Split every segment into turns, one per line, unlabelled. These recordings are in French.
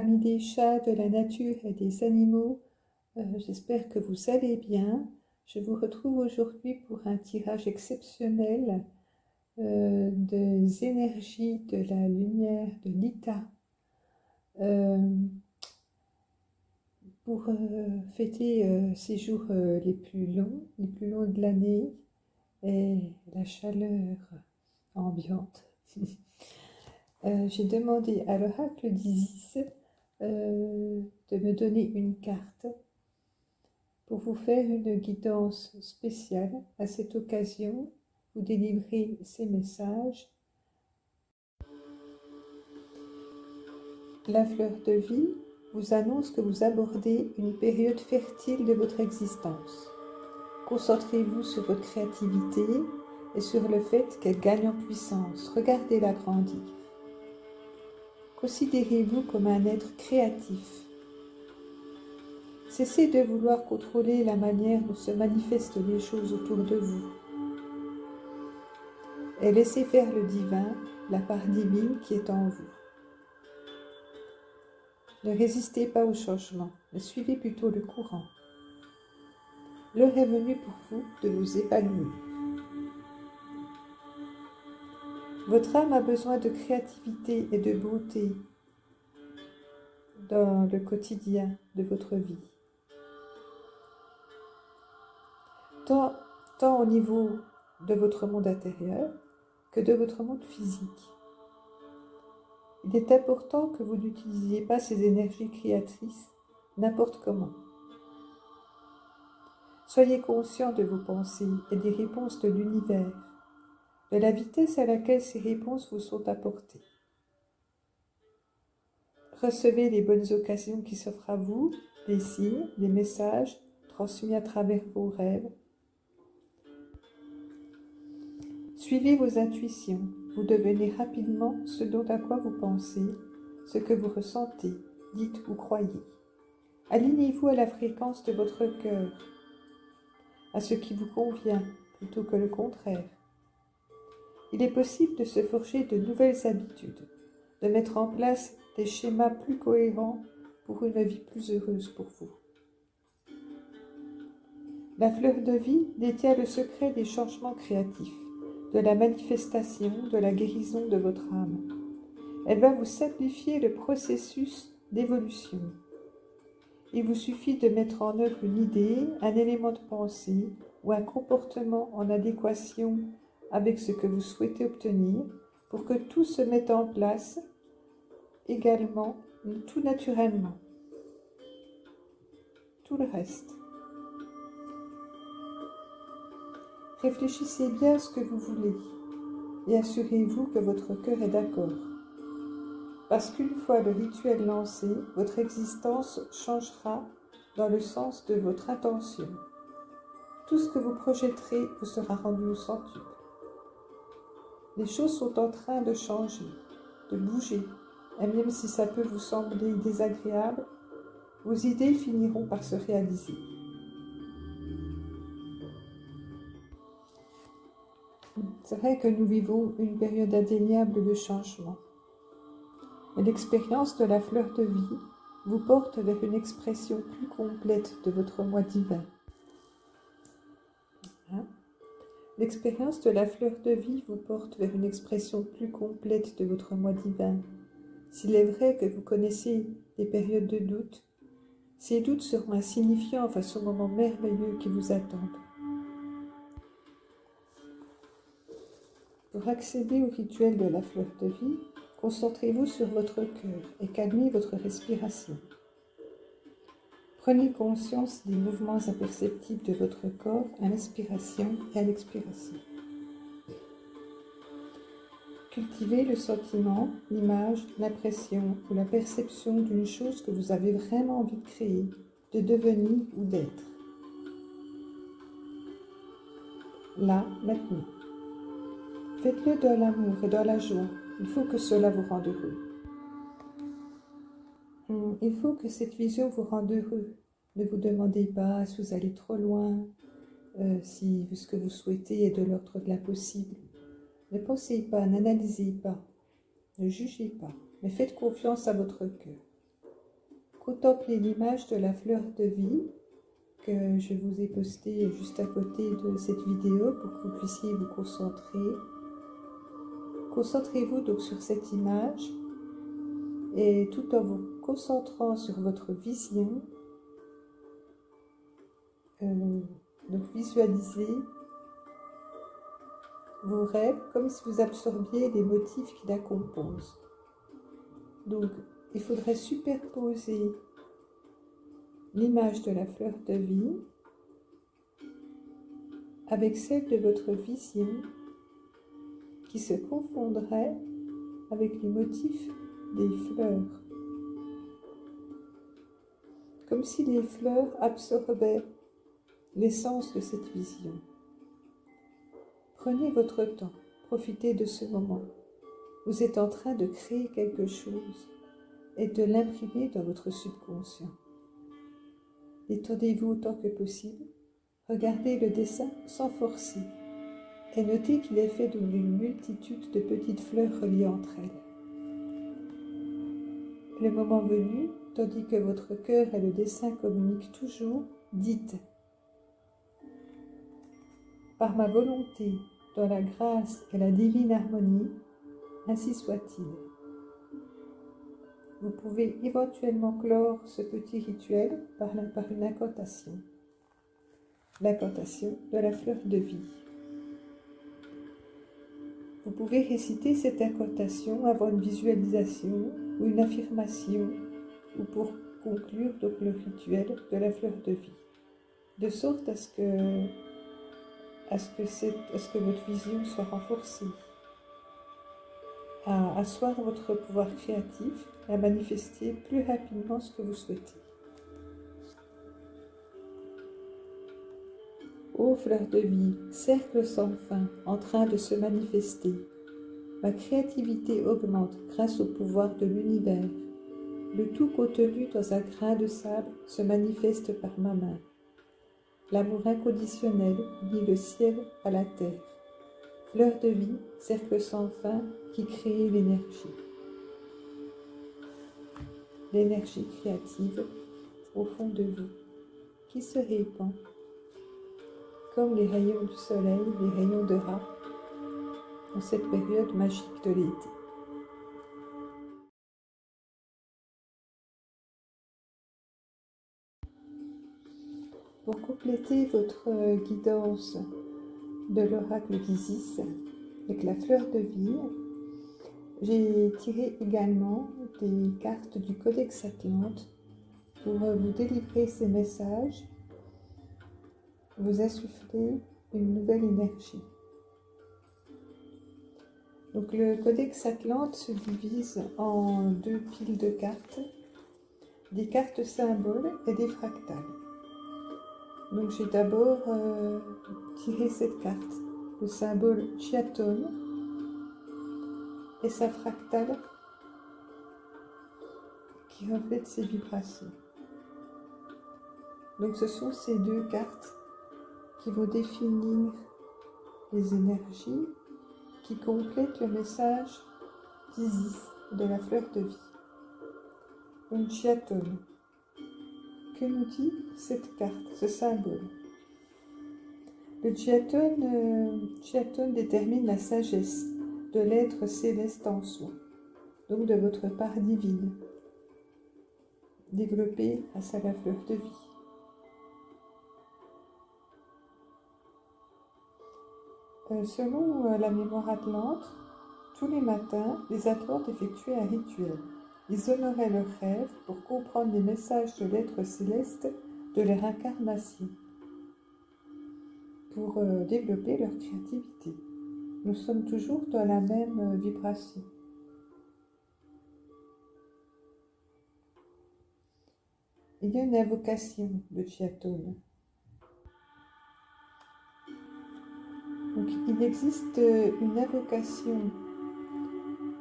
amis des chats, de la nature et des animaux, j'espère que vous allez bien. Je vous retrouve aujourd'hui pour un tirage exceptionnel des énergies de la lumière de Lita pour fêter ces jours les plus longs de l'année et la chaleur ambiante. J'ai demandé à l'oracle d'Isis de me donner une carte pour vous faire une guidance spéciale. À cette occasion, vous délivrez ces messages. La fleur de vie vous annonce que vous abordez une période fertile de votre existence. Concentrez-vous sur votre créativité et sur le fait qu'elle gagne en puissance. Regardez-la grandir. Considérez-vous comme un être créatif. Cessez de vouloir contrôler la manière dont se manifestent les choses autour de vous. Et laissez faire le divin, la part divine qui est en vous. Ne résistez pas au changement, mais suivez plutôt le courant. L'heure est venue pour vous de vous épanouir. Votre âme a besoin de créativité et de beauté dans le quotidien de votre vie. Tant au niveau de votre monde intérieur que de votre monde physique. Il est important que vous n'utilisiez pas ces énergies créatrices n'importe comment. Soyez conscient de vos pensées et des réponses de l'univers, de la vitesse à laquelle ces réponses vous sont apportées. Recevez les bonnes occasions qui s'offrent à vous, les signes, les messages transmis à travers vos rêves. Suivez vos intuitions, vous devenez rapidement ce dont à quoi vous pensez, ce que vous ressentez, dites ou croyez. Alignez-vous à la fréquence de votre cœur, à ce qui vous convient plutôt que le contraire. Il est possible de se forger de nouvelles habitudes, de mettre en place des schémas plus cohérents pour une vie plus heureuse pour vous. La fleur de vie détient le secret des changements créatifs, de la manifestation, de la guérison de votre âme. Elle va vous simplifier le processus d'évolution. Il vous suffit de mettre en œuvre une idée, un élément de pensée ou un comportement en adéquation avec ce que vous souhaitez obtenir pour que tout se mette en place également, tout naturellement. Tout le reste. Réfléchissez bien à ce que vous voulez et assurez-vous que votre cœur est d'accord. Parce qu'une fois le rituel lancé, votre existence changera dans le sens de votre intention. Tout ce que vous projetterez vous sera rendu au centuple. Les choses sont en train de changer, de bouger, et même si ça peut vous sembler désagréable, vos idées finiront par se réaliser. C'est vrai que nous vivons une période indéniable de changement. Et l'expérience de la fleur de vie vous porte vers une expression plus complète de votre moi divin. L'expérience de la fleur de vie vous porte vers une expression plus complète de votre moi divin. S'il est vrai que vous connaissez des périodes de doute, ces doutes seront insignifiants face aux moments merveilleux qui vous attendent. Pour accéder au rituel de la fleur de vie, concentrez-vous sur votre cœur et calmez votre respiration. Prenez conscience des mouvements imperceptibles de votre corps à l'inspiration et à l'expiration. Cultivez le sentiment, l'image, l'impression ou la perception d'une chose que vous avez vraiment envie de créer, de devenir ou d'être. Là, maintenant. Faites-le dans l'amour et dans la joie. Il faut que cela vous rende heureux. Il faut que cette vision vous rende heureux. Ne vous demandez pas si vous allez trop loin, si ce que vous souhaitez est de l'ordre de l'impossible. Ne pensez pas, n'analysez pas, ne jugez pas, mais faites confiance à votre cœur. contemplez l'image de la fleur de vie que je vous ai postée juste à côté de cette vidéo pour que vous puissiez vous concentrer. Concentrez-vous donc sur cette image et tout en vous concentrant sur votre vision, donc visualisez vos rêves comme si vous absorbiez les motifs qui la composent. Donc, il faudrait superposer l'image de la fleur de vie avec celle de votre vision qui se confondrait avec les motifs des fleurs. Comme si les fleurs absorbaient l'essence de cette vision. Prenez votre temps, profitez de ce moment. Vous êtes en train de créer quelque chose et de l'imprimer dans votre subconscient. Détendez-vous autant que possible, regardez le dessin sans forcer et notez qu'il est fait d'une multitude de petites fleurs reliées entre elles. Le moment venu, tandis que votre cœur et le dessin communiquent toujours, dites « Par ma volonté, dans la grâce et la divine harmonie, ainsi soit-il. » Vous pouvez éventuellement clore ce petit rituel par une incantation. L'incantation de la fleur de vie. Vous pouvez réciter cette incantation avant une visualisation ou une affirmation ou pour conclure donc le rituel de la fleur de vie. De sorte à ce que votre vision soit renforcée, à asseoir votre pouvoir créatif et à manifester plus rapidement ce que vous souhaitez. Ô fleur de vie, cercle sans fin, en train de se manifester, ma créativité augmente grâce au pouvoir de l'univers. Le tout contenu dans un grain de sable se manifeste par ma main. L'amour inconditionnel lie le ciel à la terre. Fleur de vie, cercle sans fin qui crée l'énergie. L'énergie créative au fond de vous, qui se répand comme les rayons du soleil, les rayons de Ra, en cette période magique de l'été. Pour compléter votre guidance de l'oracle d'Isis avec la fleur de vie, j'ai tiré également des cartes du Codex Atlante pour vous délivrer ces messages, vous insuffler une nouvelle énergie. Donc le Codex Atlante se divise en deux piles de cartes, des cartes symboles et des fractales. Donc j'ai d'abord tiré cette carte, le symbole Chiaton et sa fractale qui reflète ses vibrations. Donc ce sont ces deux cartes qui vont définir les énergies qui complètent le message d'Isis, de la fleur de vie. Donc Chiaton. Que nous dit cette carte, ce symbole? Le Chiaton détermine la sagesse de l'être céleste en soi, donc de votre part divine, développée grâce à la fleur de vie. Selon la mémoire atlante, tous les matins, les Atlantes effectuaient un rituel. Ils honoraient leurs rêves pour comprendre les messages de l'être céleste de leur incarnation, pour développer leur créativité. Nous sommes toujours dans la même vibration. Il y a une invocation de Chiaton. Donc, il existe une invocation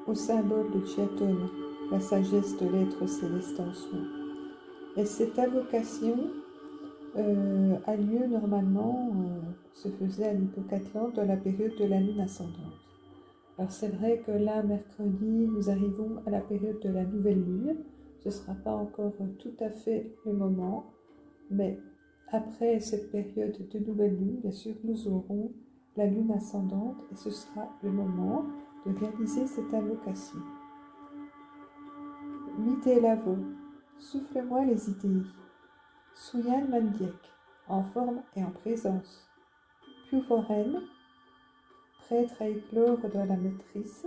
au symbole de Chiaton, la sagesse de l'être céleste en soi. Et cette invocation a lieu normalement, se faisait à l'époque atlante dans la période de la lune ascendante. Alors c'est vrai que là, mercredi, nous arrivons à la période de la nouvelle lune, Ce ne sera pas encore tout à fait le moment, mais après cette période de nouvelle lune, bien sûr, nous aurons la lune ascendante et ce sera le moment de réaliser cette invocation. Mite lavo, souffle-moi les idées. Suyan Mandiek, en forme et en présence. Puvoren, prêtre à éclore dans la maîtrise.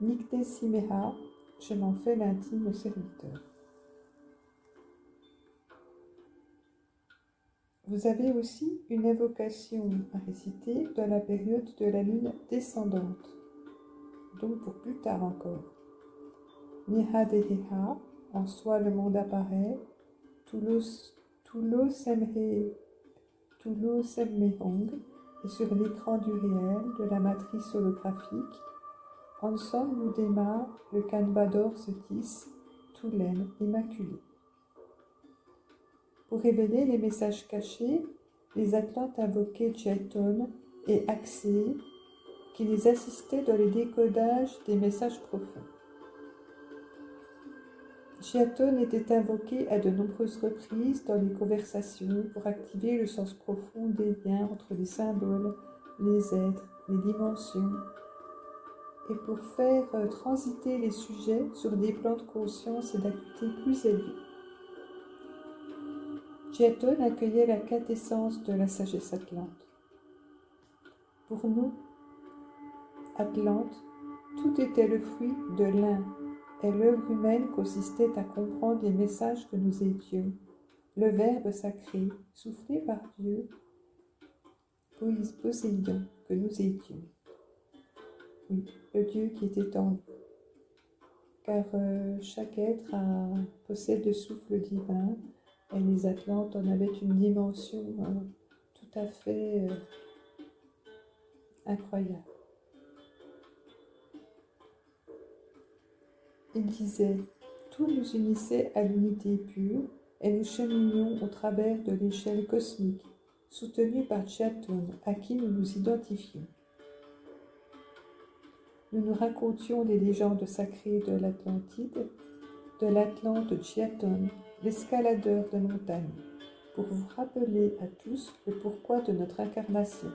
Nikte Simeha, je m'en fais l'intime serviteur. Vous avez aussi une invocation à réciter dans la période de la lune descendante, donc pour plus tard encore. Nihadeheha, en soi le monde apparaît, Tulo Semmehong, et sur l'écran du réel de la matrice holographique, ensemble nous démarre, le canevas d'or se tisse, tout l'aine immaculé. Pour révéler les messages cachés, les Atlantes invoquaient Djeton et Axé, qui les assistaient dans les décodages des messages profonds. Djeton était invoqué à de nombreuses reprises dans les conversations pour activer le sens profond des liens entre les symboles, les êtres, les dimensions, et pour faire transiter les sujets sur des plans de conscience et d'acuité plus élevés. Djeton accueillait la quintessence de la sagesse atlante. Pour nous, Atlantes, tout était le fruit de l'un, et l'œuvre humaine consistait à comprendre les messages que nous étions, le Verbe sacré, soufflé par Dieu, Poséidon, que nous étions. Oui, le Dieu qui était en nous. Car chaque être possède le souffle divin, et les Atlantes en avaient une dimension tout à fait incroyable. Il disait, tout nous unissait à l'unité pure, et nous cheminions au travers de l'échelle cosmique, soutenue par Djeton, à qui nous nous identifions. Nous nous racontions les légendes sacrées de l'Atlantide, de l'Atlante Djeton, l'escaladeur de montagne, pour vous rappeler à tous le pourquoi de notre incarnation.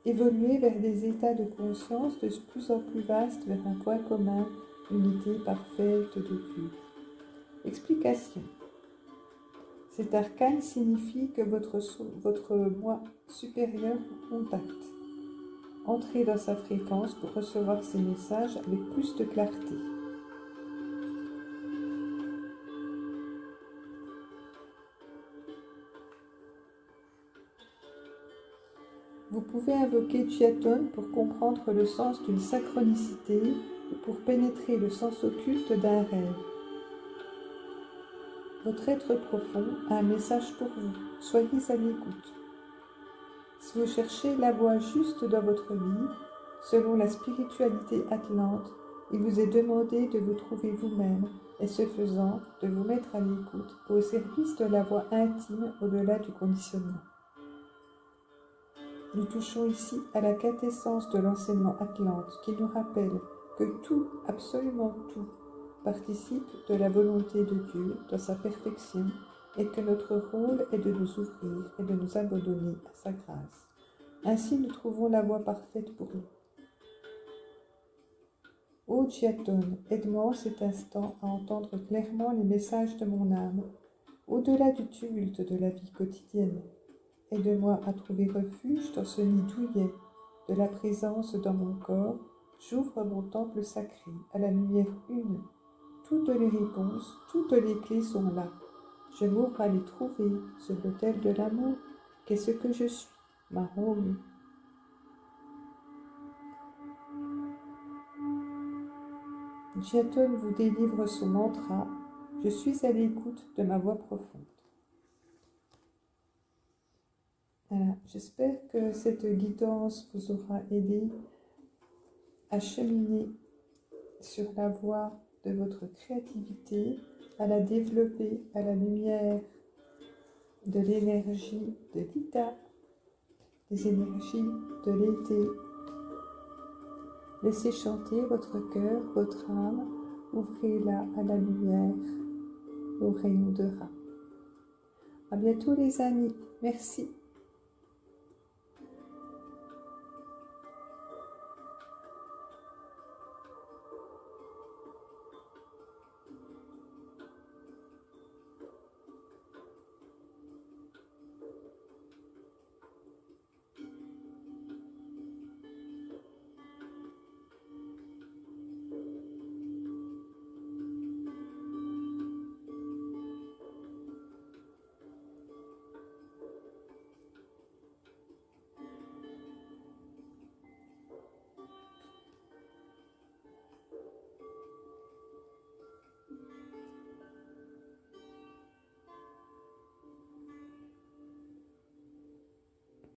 Évoluer vers des états de conscience de plus en plus vastes vers un point commun, unité parfaite de Dieu. Explication. Cet arcane signifie que votre moi supérieur vous contacte. Entrez dans sa fréquence pour recevoir ses messages avec plus de clarté. Vous pouvez invoquer Djeton pour comprendre le sens d'une synchronicité ou pour pénétrer le sens occulte d'un rêve. Votre être profond a un message pour vous. Soyez à l'écoute. Si vous cherchez la voie juste dans votre vie, selon la spiritualité atlante, il vous est demandé de vous trouver vous-même et ce faisant, de vous mettre à l'écoute au service de la voie intime au-delà du conditionnement. Nous touchons ici à la quintessence de l'enseignement atlante qui nous rappelle que tout, absolument tout, participe de la volonté de Dieu dans sa perfection et que notre rôle est de nous ouvrir et de nous abandonner à sa grâce. Ainsi nous trouvons la voie parfaite pour nous. Ô Djeton, aide-moi en cet instant à entendre clairement les messages de mon âme, au-delà du tumulte de la vie quotidienne. Aide-moi à trouver refuge dans ce nid douillet de la présence dans mon corps. J'ouvre mon temple sacré à la lumière une. Toutes les réponses, toutes les clés sont là. Je m'ouvre à les trouver sur l'autel de l'amour. Qu'est-ce que je suis, Mahom? Djeton vous délivre son mantra. Je suis à l'écoute de ma voix profonde. Voilà, j'espère que cette guidance vous aura aidé à cheminer sur la voie de votre créativité, à la développer à la lumière de l'énergie de l'Ida, des énergies de l'été. Laissez chanter votre cœur, votre âme, ouvrez-la à la lumière, au rayon de Ra. À bientôt les amis, merci.